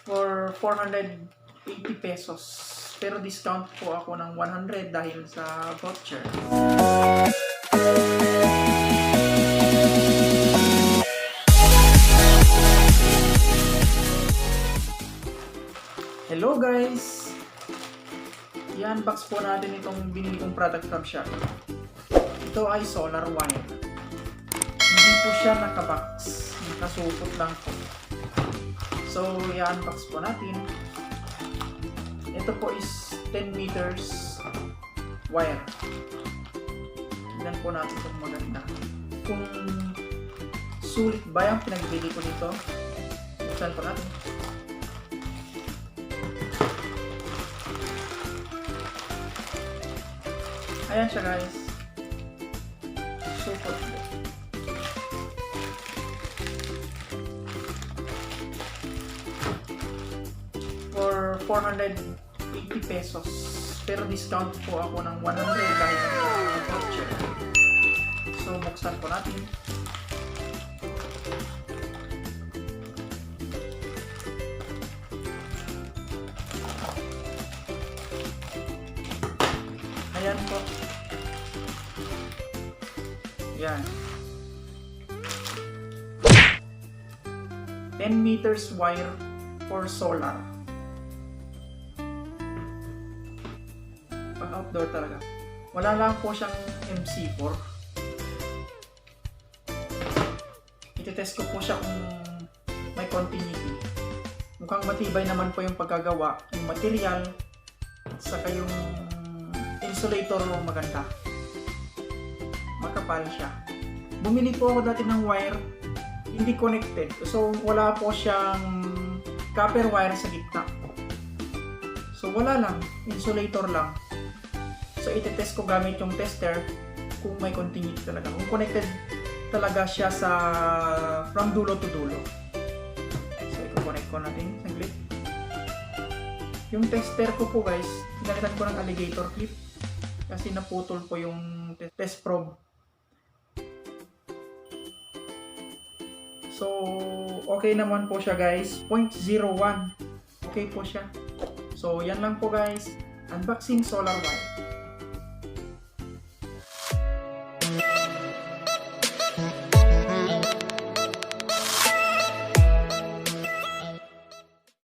for 480 pesos. Pero discount po ako ng 100 dahil sa voucher. Hello guys! I-unbox po natin itong binili kong product from Shopee. Ito ay solar wire. Hindi po siya nakabox. Nakasupot lang po. So, i-unbox po natin. Ito po is 10 meters wire. Tignan po natin kung maganda. Kung sulit ba yung pinagbili ko dito. Buksan po natin. Ayan siya guys. Supot. For 480 pesos. Pero discount po ako ng 100 dahil sa voucher. So, buksan po natin. Ayan po. Ayan. 10 meters wire for solar. Pang outdoor talaga. Wala lang po siyang MC4. Ititest ko po siya kung may continuity. Mukhang matibay naman po yung pagkagawa. Yung material, saka yung insulator maganda. Makapal siya. Bumili po ako dati ng wire, hindi connected. So wala po siyang copper wire sa gitna. So wala lang, insulator lang. So itetest ko gamit yung tester kung may continuity talaga. Kung connected talaga siya sa from dulo to dulo. So i-connect ko natin saglit. Yung tester ko po guys, ginamitan ko ng alligator clip kasi naputol po yung test probe. So, okay naman po siya guys. 0.01. Okay po siya. So, yan lang po guys. Unboxing solar wire.